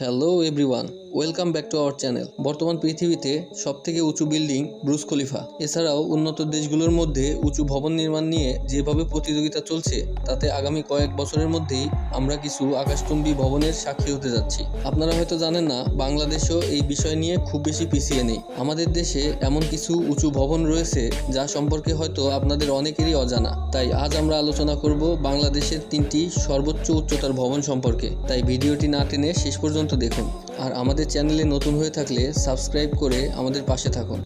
Hello everyone, welcome back to our channel. বর্তমান পৃথিবীতে সবথেকে উঁচু বিল্ডিং বুর্জ খলিফা। এছাড়াও উন্নত দেশগুলোর মধ্যে উঁচু ভবন নির্মাণ নিয়ে যেভাবে প্রতিযোগিতা চলছে, তাতে আগামী কয়েক বছরের মধ্যেই আমরা কিছু আকাশচুম্বী ভবনের সাক্ষী হতে যাচ্ছি। আপনারা হয়তো জানেন না, বাংলাদেশও এই বিষয় নিয়ে খুব বেশি পিছিয়ে নেই। আমাদের দেশে এমন কিছু উঁচু ভবন রয়েছে যা সম্পর্কে হয়তো আপনাদের অনেকেরই অজানা। তাই আজ আমরা আলোচনা করব বাংলাদেশের 3টি সর্বোচ্চ উচ্চতার ভবন সম্পর্কে। তাই ভিডিওটি না টেনে শেষ পর্যন্ত দেখুন। আর আমাদের চ্যানেলে নতুন হয়ে থাকলে সাবস্ক্রাইব করে আমাদের পাশে থাকুন।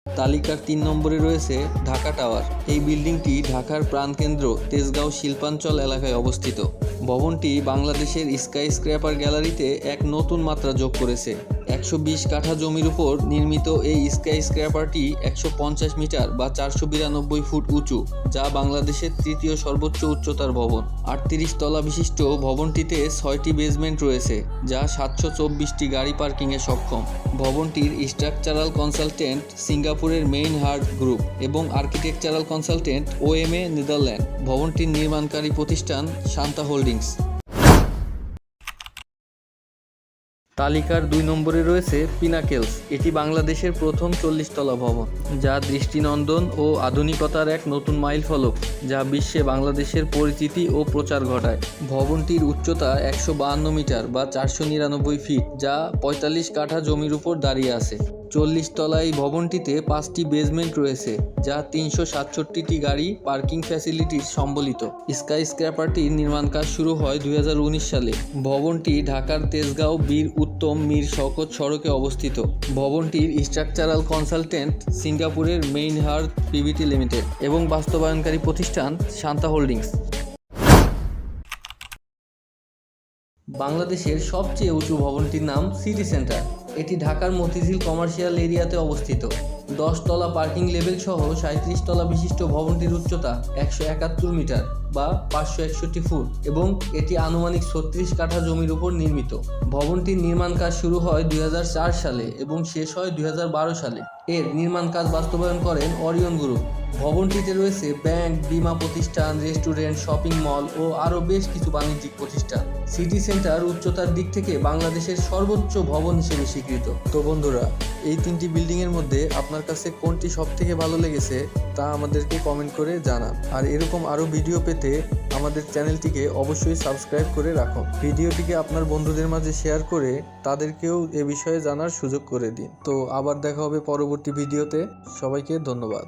তালিকার 3 নম্বরে রয়েছে ঢাকা টাওয়ার। এই বিল্ডিংটি ঢাকার প্রাণকেন্দ্র তেজগাঁও শিল্পাঞ্চল এলাকায় অবস্থিত। ভবনটি বাংলাদেশের স্কাই স্ক্র্যাপার গ্যালারিতে এক নতুন মাত্রা যোগ করেছে। 120 কাঠা জমির উপর নির্মিত এই স্কাই স্ক্র্যাপারটি 150 মিটার বা 492 ফুট উঁচু, যা বাংলাদেশের তৃতীয় সর্বোচ্চ উচ্চতার ভবন। 38 তলা বিশিষ্ট ভবনটিতে 6টি বেসমেন্ট রয়েছে, যা 724টি গাড়ি পার্কিংয়ে সক্ষম। ভবনটির স্ট্রাকচারাল কনসালটেন্ট সিঙ্গাপুরের মেইন হার্ট গ্রুপ এবং আর্কিটেকচারাল কনসালটেন্ট OMA নেদারল্যান্ড। ভবনটির নির্মাণকারী প্রতিষ্ঠান শান্তা হোল্ডিংস। তালিকার 2 নম্বরে রয়েছে পিনাকেলস। এটি বাংলাদেশের প্রথম 40 তলা ভবন, যা দৃষ্টিনন্দন ও আধুনিকতার এক নতুন মাইল ফলক, যা বিশ্বে বাংলাদেশের পরিচিতি ও প্রচার ঘটায়। ভবনটির উচ্চতা 152 মিটার বা 499 ফিট, যা 45 কাঠা জমির উপর দাঁড়িয়ে আছে। 40 তলা এই ভবনটিতে 5টি বেসমেন্ট রয়েছে, যা 367টি গাড়ি পার্কিং ফ্যাসিলিটির সম্বলিত। স্কাই স্ক্র্যাপারটির নির্মাণ কাজ শুরু হয় 2019 সালে। ভবনটি ঢাকার তেজগাঁও বীর উত্তম মীর শওকত সড়কে অবস্থিত। ভবনটির স্ট্রাকচারাল কনসালটেন্ট সিঙ্গাপুরের মেইন হার্ট পিভিটি লিমিটেড এবং বাস্তবায়নকারী প্রতিষ্ঠান শান্তা হোল্ডিংস। বাংলাদেশের সবচেয়ে উঁচু ভবনটির নাম সিটি সেন্টার। এটি ঢাকার মতিঝিল কমার্শিয়াল এরিয়াতে অবস্থিত। 10 তলা পার্কিং লেভেল সহ 37 তলা বিশিষ্ট ভবনটির উচ্চতা 171 মিটার বা 561 ফুট এবং এটি আনুমানিক 36 কাঠা জমির উপর নির্মিত। ভবনটির নির্মাণ কাজ শুরু হয় 2004 সালে এবং শেষ হয় 2012 সালে। এর নির্মাণ কাজ বাস্তবায়ন করেন অরিয়ন গ্রুপ। ভবনটিতে রয়েছে ব্যাংক, বীমা প্রতিষ্ঠান, রেস্টুরেন্ট, শপিং মল ও আরও বেশ কিছু বাণিজ্যিক প্রতিষ্ঠান। সিটি সেন্টার উচ্চতার দিক থেকে বাংলাদেশের সর্বোচ্চ ভবন হিসেবে স্বীকৃত। তো বন্ধুরা, এই 3টি বিল্ডিংয়ের মধ্যে আপনার কাছে কোনটি সবথেকে ভালো লেগেছে তা আমাদেরকে কমেন্ট করে জানান। আর এরকম আরও ভিডিও পেতে আমাদের চ্যানেলটিকে অবশ্যই সাবস্ক্রাইব করে রাখুন। ভিডিওটিকে আপনার বন্ধুদের মাঝে শেয়ার করে তাদেরকেও এ বিষয়ে জানার সুযোগ করে দিন। তো আবার দেখা হবে পরবর্তী ভিডিওতে। সবাইকে ধন্যবাদ।